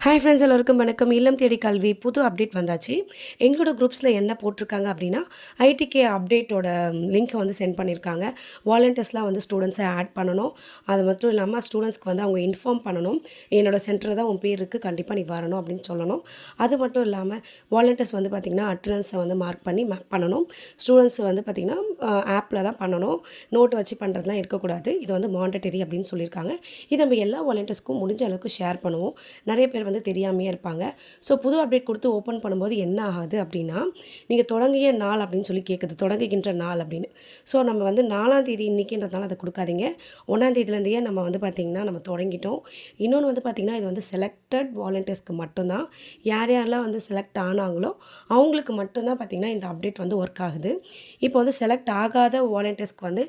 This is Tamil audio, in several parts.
ஹாய் ஃப்ரெண்ட்ஸ், எல்லோருக்கும் வணக்கம். இல்லம் தேடி கல்வி புது அப்டேட் வந்தாச்சு. எங்களோட குரூப்ஸில் என்ன போட்டிருக்காங்க அப்படின்னா, ஐடிகே அப்டேட்டோட லிங்க்கை வந்து சென்ட் பண்ணியிருக்காங்க. வாலண்டியர்ஸ்லாம் வந்து ஸ்டூடெண்ட்ஸை ஆட் பண்ணணும். அது மட்டும் இல்லாமல் ஸ்டூடெண்ட்ஸ்க்கு வந்து அவங்க இன்ஃபார்ம் பண்ணணும். என்னோட சென்டரில் தான் உன் பேர் இருக்குது, கண்டிப்பாக நீ வரணும் அப்படின்னு சொல்லணும். அது மட்டும் இல்லாமல் வாலண்டியர்ஸ் வந்து பார்த்திங்கன்னா அட்டனன்ஸை வந்து மார்க் பண்ணி மேப் பண்ணணும். ஸ்டூடெண்ட்ஸ் வந்து பார்த்திங்கன்னா ஆப்பில் தான் பண்ணணும். நோட்டு வச்சு பண்ணுறதுலாம் இருக்கக்கூடாது. இது வந்து மாண்டட்டரி அப்படின்னு சொல்லியிருக்காங்க. இது நம்ம எல்லா வாலண்டியர்ஸ்க்கும் முடிஞ்ச அளவுக்கு ஷேர் பண்ணுவோம். நிறைய பேர் வந்து தெரியாமையே இருப்பாங்க. ஸோ புது அப்டேட் கொடுத்து ஓப்பன் பண்ணும்போது என்ன ஆகுது அப்படின்னா, நீங்கள் தொடங்கிய நாள் அப்படின்னு சொல்லி கேட்குது. தொடங்குகின்ற நாள் அப்படின்னு. ஸோ நம்ம வந்து 4ஆம் தேதி இன்றைக்கின்றதுனால அதை கொடுக்காதீங்க. 1ஆம் தேதியிலேருந்தே நம்ம வந்து பார்த்திங்கன்னா நம்ம தொடங்கிட்டோம். இன்னொன்று வந்து பார்த்திங்கன்னா, இது வந்து செலக்டட் வாலண்டியர்ஸ்க்கு மட்டும்தான். யார் யாரெல்லாம் வந்து செலக்ட் ஆனாங்களோ அவங்களுக்கு மட்டும்தான் பார்த்திங்கன்னா இந்த அப்டேட் வந்து ஒர்க் ஆகுது. இப்போ வந்து செலக்ட் ஆகாத வாலண்டியர்ஸ்க்கு வந்து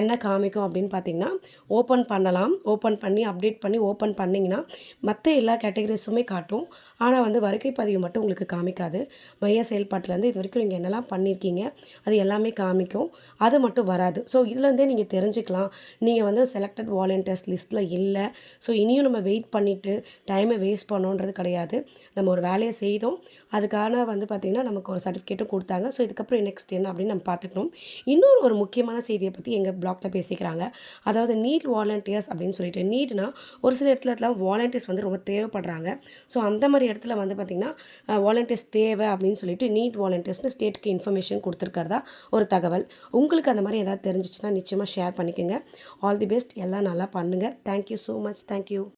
என்ன காமிக்கும் அப்படின்னு பார்த்திங்கன்னா, ஓப்பன் பண்ணலாம். ஓப்பன் பண்ணி அப்டேட் பண்ணி ஓப்பன் பண்ணிங்கன்னா மற்ற எல்லா கேட்டகரிஸுமே காட்டும். ஆனால் வந்து வருகை பதிவு மட்டும் உங்களுக்கு காமிக்காது. மைய செயல்பாட்டிலேருந்து இது வரைக்கும் நீங்கள் என்னெல்லாம் பண்ணியிருக்கீங்க அது எல்லாமே காமிக்கும். அது மட்டும் வராது. ஸோ இதுலேருந்தே நீங்கள் தெரிஞ்சுக்கலாம், நீங்கள் வந்து செலக்டட் வாலண்டியர்ஸ் லிஸ்ட்டில் இல்லை. ஸோ இனியும் நம்ம வெயிட் பண்ணிவிட்டு டைமை வேஸ்ட் பண்ணோன்றது கிடையாது. நம்ம ஒரு வேலையை செய்தோம், அதுக்கான வந்து பார்த்திங்கன்னா நமக்கு ஒரு சர்டிஃபிகேட்டும் கொடுத்தாங்க. ஸோ இதுக்கப்புறம் நெக்ஸ்ட் என்ன அப்படின்னு நம்ம பார்த்துக்கணும். இன்னொரு ஒரு முக்கியமான செய்தியை பற்றி எங்கள் பிளாக்ல பேசிக்கிறாங்க. அதாவது நீட் வாலண்டியர்ஸ் அப்படின்னு சொல்லிட்டு. நீட்னா ஒரு சில இடத்துலலாம் வாலண்டியர்ஸ் வந்து ரொம்ப தேவைப்படுறாங்க. ஸோ அந்த மாதிரி இடத்துல வந்து பார்த்திங்கன்னா வாலண்டியர்ஸ் தேவை அப்படின்னு சொல்லிட்டு நீட் வாலண்டியர்ஸ்னு ஸ்டேட்டுக்கு இன்ஃபர்மேஷன் கொடுத்துருக்கிறதா ஒரு தகவல். உங்களுக்கு அந்த மாதிரி ஏதாவது தெரிஞ்சிச்சுன்னா நிச்சயமாக ஷேர் பண்ணிக்கோங்க. All the best. எல்லாம் நல்லா பண்ணுங்கள். Thank you so much. தேங்க்யூ.